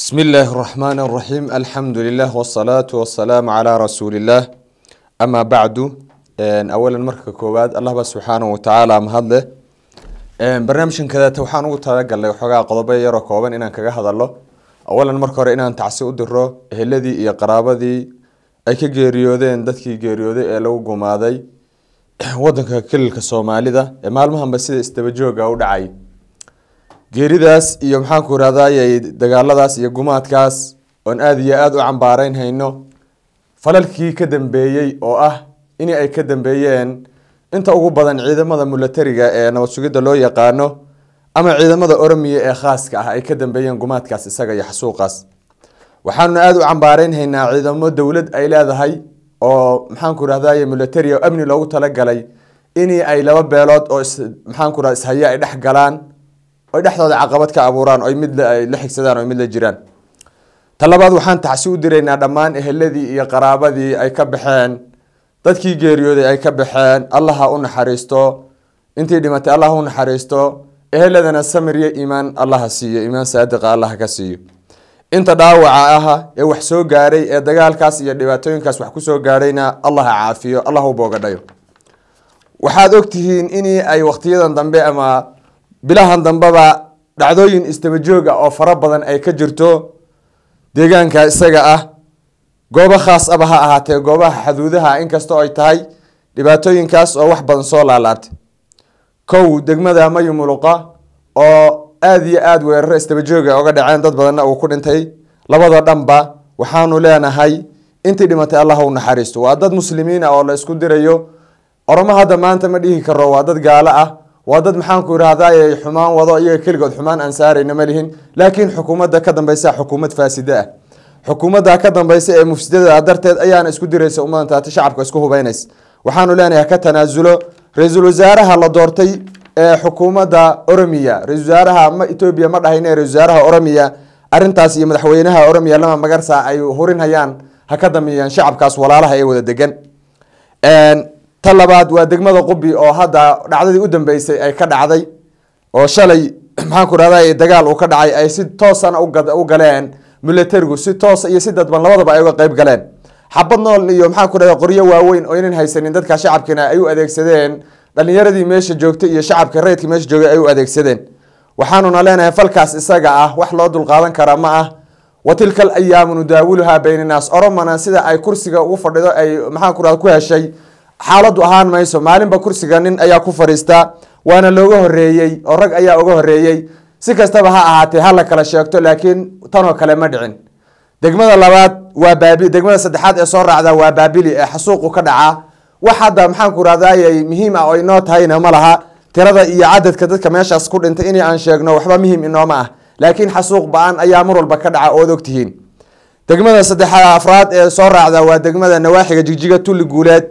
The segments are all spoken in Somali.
بسم الله الرحمن الرحيم الحمد لله والصلاة والسلام على رسول الله أما بعد أولا مركز كوباد الله سبحانه وتعالى مهضله برنامج كذا توحان وترجع له حاجة قضبية ركوبا إن كجه هذا الله أولا مركز إن تعسي الدرة الذي يقرب ذي أي كجريودين دتك جريودة لو جمادي وضعك كل كسومالي ده معلومهم بس استبجوا جود عاي geeridaas iyo maxaan ku raadayay dagaaladaas iyo gumaadkaas oo aad iyo aad u cambaarayn hayno falalkii ka dambeeyay oo ah in ay ka dambeeyeen inta ugu badan ciidamada militariga ee nabad sugidda loo yaqaano ama ciidamada Oromiya ee khaaska ah ay ka dambeeyeen gumaadkaas isaga iyo xasuuqaas waxaanu aad u cambaarayn haynaa ciidamo dawlad ay leedahay oo maxaan ku raadayay militari oo amni loogu talagalay in ay laba beelood oo maxaan ku raad ishaya ay dhex galaan oo dhaxdooda caqabad ka abuuraan oo mid la xigsadaan oo mid la jiraan talabaad waxaan taxsi u direynaa dhammaan eheladii iyo qaraabadii ay ka baxeen dadkii geeriyooday ay ka baxeen Allah ha u naxariisto intii dhimatay Allah ha u naxariisto eheladana samir iyo iimaan Allah ha siiyo iimaan saadiq Allah ka siiyo inta dhaawaca ah ee wax soo gaaray ee dagaalkaas iyo dhibaatooyinkaas wax ku soo gaarayna Allah ha caafiyo Allah u boogadhayo waxaad ogtihiin in ay waqtiyadan dambe ama bilahan dambaba dhacdooyin istabajooga oo fara badan ay ka jirto deegaanka isaga ah goobo khaas ah ha ahaatee goobaha xuduudaha inkastoo ay tahay dhibaatooyinkaas oo wax badan soo laalaatay kow degmada Mayumuluqa oo aad iyo aad weerar istabajooga uga dhaceen dad badan oo ku dhintay labada dhanba waxaanu leenahay intii dhimatay Allah u naxariisto waa dad muslimiin ah oo la isku dirayo Oromo hadda maanta ma dhihi karo waa dad gaala ah wadad maxaan ku raadayay xumaan wado iyaga kaligood xumaan aan saarayna ma lihin laakiin xukuumadda ka dambaysa xukuumad faasida ah xukuumadda ka dambaysa ee mufsidada darteed ayaan isku diraysa ummadda shacabka isku hubaynays waxaanu leenahay ka tanaasulo ra'iisul wasaaraha la doortay ee xukuumadda Oromiya ra'iisul wasaaraha ma Itoobiya ma dhahaynay ra'iisul wasaaraha Oromiya arintaas iyo madaxweynaha Oromiya lama magarsa ay horinayaan ha ka damiyaan shacabkaas walaalaha ay wada degan talabaad waa degmada Qubi oo hadda dhacdadii u dambeysay ay ka dhacday oo shalay maxaan ku raadayay dagaal uu ka dhacay ay si toos ah u galeen militarigu si toos iyo si dadban labadaba ay uga qayb galeen xabad nool iyo maxaan ku raadayay qoryo waaweyn oo inaan haysanin dadka shacabkina ay u adeegsadeen dhalinyaradii meesha joogtay iyo shacabka reedka meesha joogay ay u adeegsadeen waxaanuna leenahay falkaas isaga ah wax loo dul qaadan kara ma ah watilkal ayaamu nudaawilha bayna naas oromana sida ay kursiga ugu fadhido ay maxaan ku raad ku heshay xaaladu ahaan mayso maalinba kursiga nin ayaa ku fariista waana looga horeeyay oo rag ayaa uga horeeyay si kastaba ha ahaatee hal kala sheegto laakiin tan oo kale ma dhicin degmada labaad waa Baabil degmada saddexaad ee soo raacda waa Baabili ee xasuuq ka dhaca wax hadda maxaan ku raadayay muhiim ah oo inoo tahayna ma laha tirada iyo cadadka dadka meeshaas ku dhintay in aan sheegno waxba muhiim inooma ah laakiin xasuuq baan ayaa mar walba ka dhaca oo ogtihiin degmada saddexaad afraad ee soo raacda waa degmada nawaaxiga Jigjiga Tuli Guuleed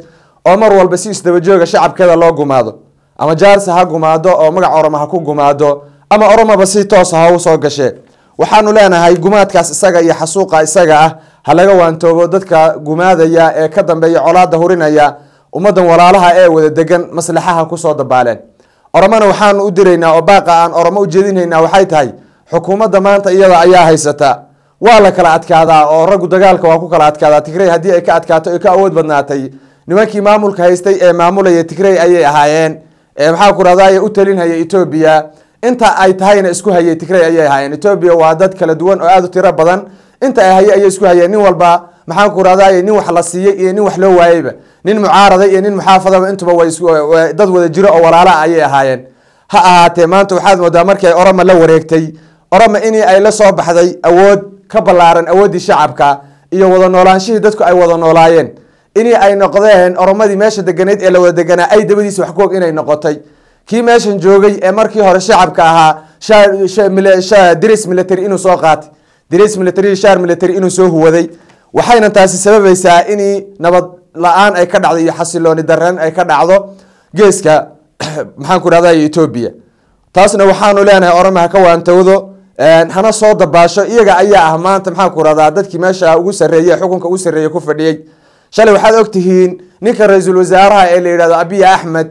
oo mar walba si isdabajooga shacabkeeda loo gumaado ama jaarsa ha gumaado oo magac Oromo ha ku gumaado ama Oromo si toos ah u soo gashay waxaanu leenahay gumaadkaas isaga iyo xasuuqa isaga ah ha laga waantoobo dadka gumaadaya ee ka dambeeya colaada hurinaya ummadan walaalaha ee wada degan maslaxaha ku soo dabaaleen Oromona waxaanu u direynaa oo baaqa aan Oromo u jeedinaynaa waxay tahay xukuumadda maanta iyada ayaa haysata waa la kala adkaadaa oo rag dagaalka waa ku kala adkaadaa Tigray hadii ay ka adkaato ay ka awood badnaatay nimankii maamulka haystay ee maamulaya Tigray ayay ahaayeen maxaa ku raadayay u talinaya Itoobiya inta ay tahayna isku hayay Tigray ayay ahaayeen Itoobiya waa dad kala duwan oo aad u tiro badan inta ay hayay isku hayeen nin walba maxaa ku raadayay nin wax la siiyay iyo nin wax loo waayayba nin mucaarada iyo nin muxaafadaba intuba way dad wada jiro oo walaala ayay ahaayeen ha ahaatee maanta waxaad moodaa markay Oromo la wareegtay Oromo in ay la soo baxday awood ka balaaran awoodii shacabka iyo wada noolaanshihii dadku ay wada noolaayeen inii ay noqdeen Oromadii meesha deganeed ee la wada deganaa ay dabadiisa wax ku og inay noqotay kii meeshan joogay ee markii hore shacabka ahaa diris military inuu soo qaatay diris military shaar military inuu soo huwaday waxayna taasi sababaysaa in nabad la'aan ay ka dhacdo iyo xasilooni dareen ay ka dhacdo geeska maxaan ku raadayay Itoobiya taasna waxaanu leenahay Oromo ha ka waantowdo hana soo dabaasho iyaga ayaa ah maanta maxaan ku raadaa dadkii meesha ugu sareeyay xukunka ugu sareeyay ku fadhiyay shalay waxaad ogtihiin ninka ra'iisul wasaaraha ee la yiraahdo Abiy Ahmed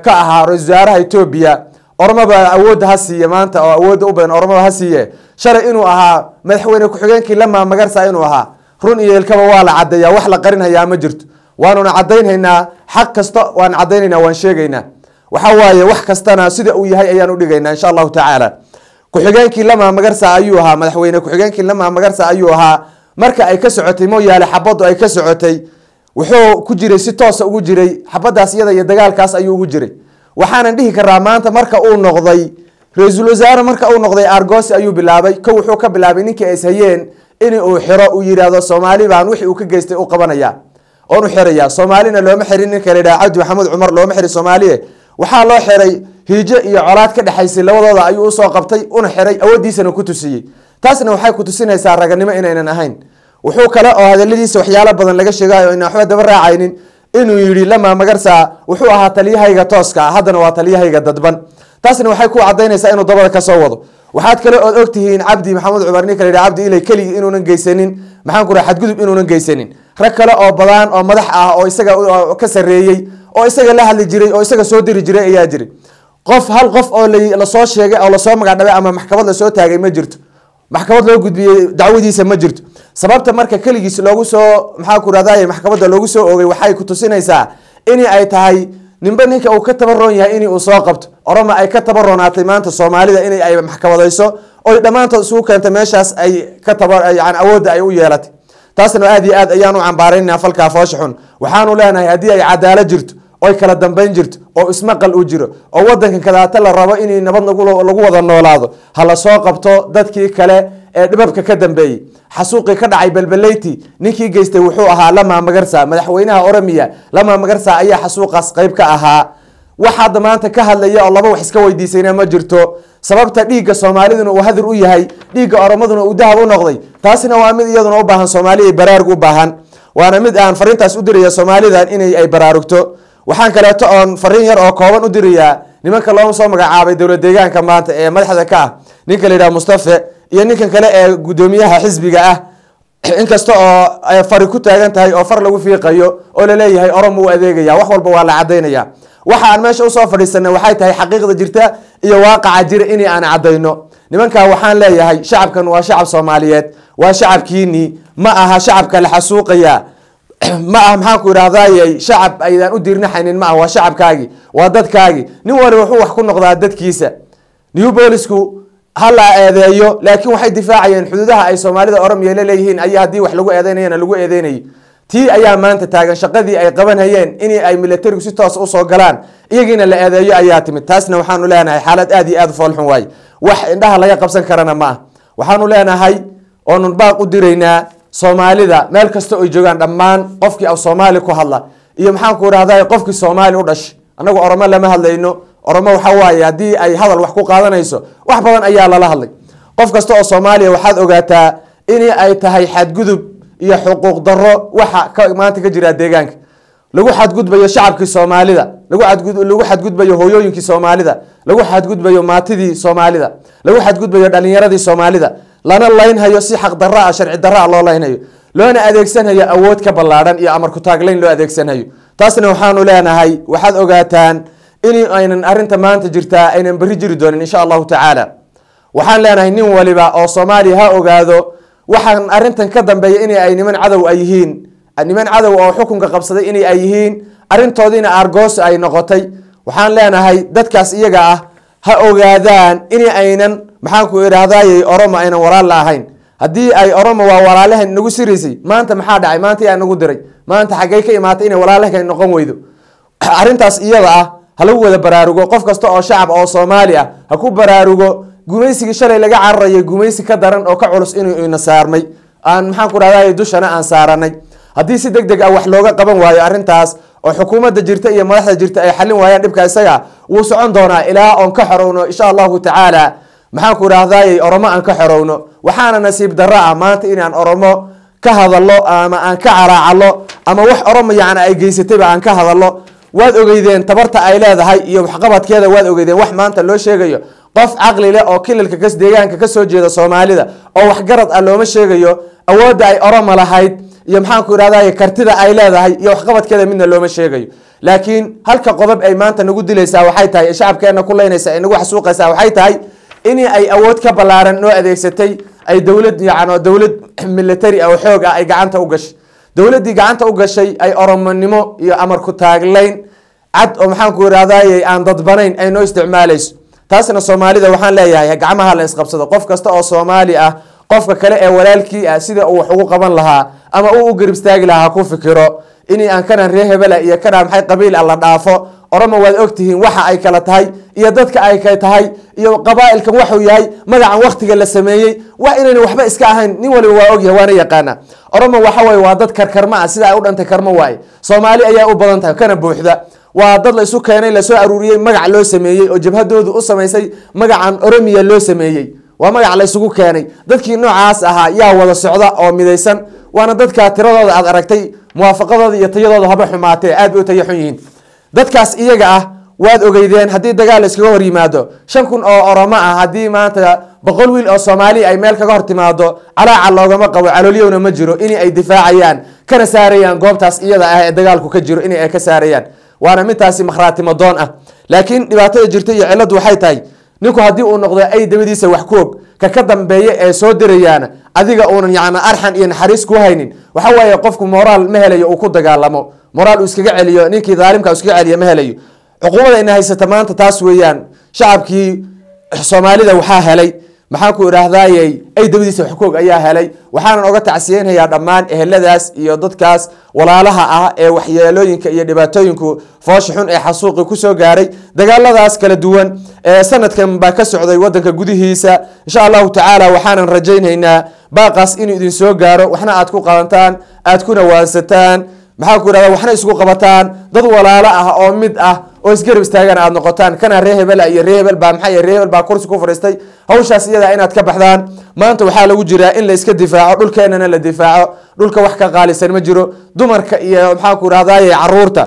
ka ahaa ra'iisul wasaaraha Itoobiya Oromo ba awood ha siiye maanta oo awood u badan Oromo ha siiye shalay inuu ahaa madaxweyne ku-xigeenkii Lama Magarsa inuu ahaa run iyo ilkaba waa la cadeeyaa wax la qarinhayaa ma jirto waanuna cadeynhaynaa xaq kasta waan cadeynaynaa waan sheegaynaa waxa waaye wax kastana sida uu yahay ayaan u dhigaynaa insha Allah taala ku-xigeenkii Lama Magarsa ayuu ahaa madaxweyne ku-xigeenkii Lama Magarsa ayuu ahaa marka ay ka socotay mooyaale xabadu ay ka socotay wuxuu ku jiray si toos ugu jiray xabadaas iyada iyo dagaalkaas ayuu ugu jiray waxaan dhihi karaa maanta marka uu noqday ra'iisul wasaare marka uu noqday argoosi ayuu bilaabay ka wuxuu ka bilaabay ninkii ay hayeen in uu xiro uu yiraahdo Soomaali baan wixii uu ka geystay uu qabanaya oo uu xiraya Soomaalina looma xirin ninka leeyahay Cabdi Maxamed Cumar looma xirin Soomaaliye waxaa loo xiray hiijo iyo colaad ka dhaxaysay labadooda ayuu soo qabtay una xiray awoodiisana ku tusiyay taasna waxay ku tusinaysaa raganimo inaynan ahayn wuxuu kale oo hadaladiisa waxyaalo badan laga sheegayo in waxba daba raacaynin inuu yiri Lama Magarsa wuxuu ahaa taliyahayga tooska haddana waa taliyahayga dadban taasna waxay ku cadeynaysaa inuu dabada ka soo wado waxaad kale oo ogtihiin Cabdi Maxamed Cumar ninka leeyahay Cabdi ilay kali inuunan geysanin maxaan ku raaxad gudub inuunan geysanin rag kale oo badan oo madax ah oo isaga ka sareeyay oo isaga la hadli jiray oo isaga soo diri jiray ayaa jiray hal qof oo la soo sheegay oo la soo magacdhabay ama maxkamad la soo taagay ma jirto maxkamad loo gudbiyay dacwadiisa ma jirto sababta marka kaligiis loogu soo maxaa ku raadayay maxkamadda loogu soo oogay waxay ku tusinaysaa in ay tahay ninba ninka uu ka tabaroon yahay in uu soo qabto oroma ay ka tabaroonaatay maanta Soomaalida in ay maxkamadayso oo dhamaantood isugu keentay meeshaas ay ka yani awood ay u yeelatay taasna aad iyo aad ayaan u cambaaraynaa falka fooshaxun waxaanu leenahay hadii ay cadaalad jirto oo kala dambeyn jirto oo ismaqal u jiro oo wadankan kadaata la rabo in nabad lagu wada noolaado hala soo qabto dadkii kale ee dhibabka ka dambeeyay xasuuqi ka dhacay balbaleyti ninkii geystay wuxuu ahaa Lama Magarsa madaxweynaha Oromiya Lama Magarsa ayaa xasuuqaas qayb ka ahaa waxa maanta ka hadlaya oo laba wax iska weydiisayna ma jirto sababta dhiiga Soomaaliduna uu hadir u yahay dhiiga Oromaduna uu dahab u noqday taasina waa mid iyaduna u baahan Soomaaliya baraarug u baahan waana mid aan farintaas u diraya Soomaalidan inay ay baraarugto waxaan kaleeto oon fariin yar oo kooban u dirayaa nimanka loo soo magacaabay dawlad deegaanka maanta ee madaxda ka ah ninka la yiraahdo Mustafa iyo ninkan kale ee gudoomiyaha xisbiga ah inkasta oo ay fari ku taagan tahay oo far lagu fiiqayo oo la leeyahay Oromo u adeegaya wax walba waa la cadeynaya waxa aan meesha u soo fadhiisanay waxay tahay xaqiiqada jirta iyo waaqaca jira in aan cadeyno nimanka waxaan leeyahay shacabkan waa shacab Soomaaliyeed waa shacabkiini ma aha shacabka la xasuuqaya ma aha maxaan ku iraahday shacab aydan u dirnaxaynin ma aha waa shacabkaagi waa dadkaagi nin wali wuxuu wax ku noqdaa dadkiisa new bolisku hala eedeeyo laakiin waxay difaacayeen xuduudaha ay Soomaalida Oromiya leeyihiin ayaa hadii wax lagu eedeynayna lagu eedeynay tii ayaa maanta taagan shaqadii ay qabanayeen in ay military si toos u soo galaan iyagina la eedeeyo ayaa timid taasna waxaanu leenahay xaalad aad iyo aad u foolxun waay wax indhaha laga qabsan karana ma waxaanu leenahay oo baaq u diraynaa Soomaalida meel kasta oo joogan dhammaan qofkii oo Soomaali ku hadla iyo maxaan ku raahday qofkii Soomaali u dhashay anagu Oromo lama hadlayno Oromo waxa waaye hadii ay hadal wax ku qaadanayso wax badan ayaa la hadlay qof kasta oo Soomaaliya waxaad ogaataa in ay tahay xadgudub iyo xuquuq darro waxa maanta ka jira deegaanka lagu xadgudbayo shacabkii Soomaalida lagu xadgudbayo hooyooyinkii Soomaalida lagu xadgudbayo maatidii Soomaalida lagu xadgudbayo dhalinyaradii Soomaalida lana laynhayo si xaq darro ah sharci darro ah loo laynhayo loona adeegsanayo awood ka ballaaran iyo amar ku taaglayn loo adeegsanayo taasna waxaanu leenahay waxaad ogaataan in aynan arinta maanta jirta aynan bari jiri doonin insha Allah taala waxaan leenahay nin waliba oo Soomaali ha ogaado waxaan arintan ka dambeeyay in ay niman cadow ay yihiin niman cadow oo xukunka qabsaday in ay yihiin arintoodina argoos ay noqotay waxaan leenahay dadkaas iyaga ah ha ogaadaan in aynan maxaan ku iraahday Oromo aynan walaal la ahayn hadii ay Oromo waa walaalahan nagu siriisay maanta maxaa dhacay maanta yaa nagu diray maanta xagee ka imaatay in walaalahan noqon weydo arintaas iyada ah hal wada baraarugo qof kasta oo shacab oo Soomaali ah ha ku baraarugo gumaysiga shalay laga cararayay gumaysi ka daran oo ka culus inuu ina saarmay aan maxaan ku raadayay dushana aan saaranay hadii si degdeg ah wax looga qaban waayo arintaas oo xukuumadda jirta iyo madaxda jirta ay xalin waayaan dhibka isaga wuu socon doonaa ilaa on ka xorowno insha Allah taala maxaan ku raadayay Oromo aan ka xorowno waxaana nasiib darro ah maanta in aan Oromo ka hadallo ama aan ka caraacalo ama wax Oromo yaana ay geysatay aan ka hadallo waad ogeydeen tabarta ay leedahay iyo waxqabadkeeda waad ogeydeen wax maanta loo sheegayo qof aqli leh oo kilalka kas deegaanka ka soo jeeda Soomaalida oo wax garad ah looma sheegayo awoodda ay Oromo lahayd iyo maxaan ku iraahday kartida ay leedahay iyo waxqabadkeeda midna looma sheegayo laakiin halka qodob ay maanta nagu dilaysaa waxay tahay shacabkeena ku leynaysa inagu xasuuqaysaa waxay tahay inii ay awood ka ballaaran noo adeegsatay ay dowlad yacni dowlad military oo xoog ah ay gacanta u gashay dowladdii gacanta u gashay ay oromonimo iyo amar ku taaglayn cad oo maxaan ku yidhahdayay aan dadbanayn ay noo isticmaalayso taasna soomaalida waxaan leeyahay gacmaha la isqabsado qof kasta oo soomaali ah qofka kale ee walaalkii ah sida uu wax ugu qaban lahaa ama uu u garab istaagi lahaa ku fikiro inii aan kana reer hebela iyo kana maxay qabiil ah la dhaafo oromo waad ogtihiin waxa ay kala tahay iyo dadka ay kala tahay iyo qabaa'ilkan waxuu yahay magacan waqtiga la sameeyey wax inayna waxba iska ahayn nin waliba waa ogyahay waana yaqaana oromo waxa waye waa dad karkarma ah sida ay u dhantay karmo waaye soomaali ayaa u badan tahay kana buuxda waa dad la isu keenay lasoo aruuriyey magac loo sameeyey oo jabhadoodu u samaysay magacan oromiya loo sameeyey waa magac la isugu keenay dadkii noocaas ahaa yaa wada socda oo midaysan waana dadka tiradooda aad aragtay muwaafaqadooda iyo tayadooda haba xumaatee aad bay u tayo xun yihiin dadkaas iyaga ah waad ogeydeen haddii dagaal iskaga hor yimaado 5,000 oo oromo ah haddii maanta 100 wiil oo soomaali ay meel kaga hor timaado calaaca loogama qabo caloolyowna ma jiro inay ay difaacayaan kana saarayaan goobtaas iyada ah ee dagaalku ka jiro inay ay ka saarayaan waana midtaasi makhraatimo doon ah laakiin dhibaatada jirta iyo ciladu waxay tahay ninku haddii uu noqdo ay dabadiisa wax ku og ka dambeeye ee soo dirayaan adiga uunan yacni arxan iyo naxariis ku haynin waxa waaye qofku moraal ma helayo uu ku dagaalamo moraal uu iskaga celiyo ninkii daalimka uu iskaga celiyo ma helayo cuquubada ina haysata maanta taas weeyaan shacabkii soomaalida waxaa helay maxaan ku idhaahdayay ay dabadiisa wax ku og ayaa helay waxaanan oga tacsiyeynayaa dhammaan eheladaas iyo dadkaas walaalaha ah ee waxyeelooyinka iyo dhibaatooyinku foosha xun ee xasuuqi kusoo gaaray dagaaladaas kala duwan ee sanadkan baa ka socday wadanka gudihiisa insha allahu tacaala waxaanan rajaynaynaa baaqaas inuu idin soo gaaro waxna aad ku qabantaan aad kuna waansataan maxaan ku idhahdaa waxna isku qabataan dad walaalo ah oo mid ah oo isgarab istaagan aad noqotaan kana reer hebel iyo reer hebel baa maxay reer hebel baa kursi ku fariistay hawshaas iyada inaad ka baxdaan maanta waxaa lagu jiraa in la iska difaaco dhulkeenana la difaaco dhulka wax ka qaalisan ma jiro dumarka iyo maxaan ku idhahdaay caruurta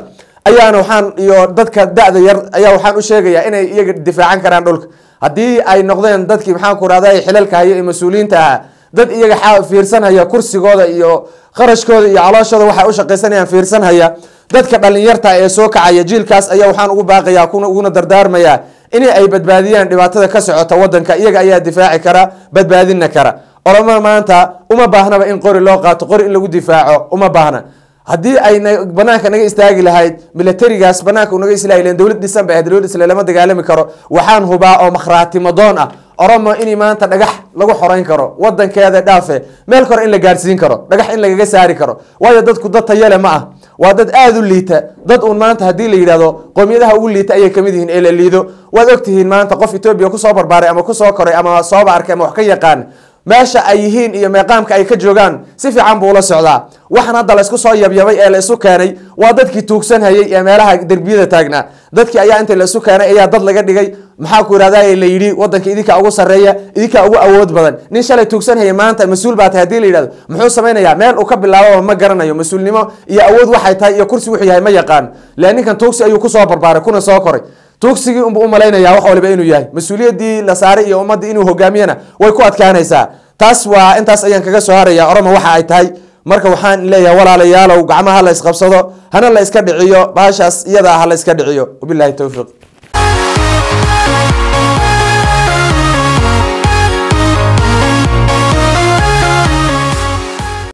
ayaana waxaan iyo dadka da'da yar ayaa waxaan u sheegayaa inay iyaga difaacan karaan dhulka haddii ay noqdeen dadkii maxaan ku idhahdaay xilalka haya ee mas-uuliyiinta ah dad iyaga fiirsanaya kursigooda iyo qarashkooda iyo calooshooda waxay u shaqaysanayaan fiirsanhaya dadka dhalinyarta ee soo kacaya jiilkaas ayaa waxaan ugu baaqayaa uguna dardaarmayaa inay ay badbaadiyaan dhibaatada ka socota wadanka iyaga ayaa difaaci kara badbaadina kara oromo maanta uma baahnaba in qori loo qaato qori in lagu difaaco uma baahna haddii ay banaanka naga istaagi lahayd militarigaas banaanka naga islaahi lahayd dowlad dhisan bay ahayd dowlad isla lama dagaalami karo waxaan hubaa oo makhraatimo doon ah oromo inay maanta dhagax lagu xoreyn karo wadankeeda dhaafe meel kore in la gaarsiin karo dhagax in lagaga saari karo waayo dadku dad tayale ma ah waa dad aada u liita dad uun maanta haddii la yidhahdo qoomiyadaha ugu liita ayay kamid yihiin ee la liido waad ogtihiin maanta qof etoobiya kusoo barbaaray ama kusoo koray ama sooba arkay ama wax ka yaqaan meesha ay yihiin iyo meeqaamka ay ka joogaan si fiican buu la socdaa waxaan hadda la isku soo yabyabay ee la isu keenay waa dadkii tuugsan hayay ee meelaha derbiyada taagnaa dadkii ayaa inta la isu keenay ayaa dad laga dhigay maxaa ku idhahday la yidhi wadanka idinka ugu sarreeya idinka ugu awood badan nin shalay tuugsan hayay maanta mas-uul baa tahay hadii la yidhahdo muxuu samaynayaa meel uu ka bilaabo ma garanayo mas-uulnimo iyo awood waxay tahay iyo kursi wuxuu yahay ma yaqaan laan ninkan tuugsi ayuu kusoo barbaaray kuna soo koray tuugsigii unbu u malaynayaa wax waliba inuu yahay mas-uuliyaddii la saaray iyo ummaddii inuu hogaamiyana way ku adkaanaysaa taas waa intaas ayaan kaga soo harayaa oromo waxa ay tahay marka waxaan leeyahay walaalayaalow gacmaha la isqabsado hana la iska dhiciyo baashaas iyada ah la iska dhiciyo wabillahi tawfiiq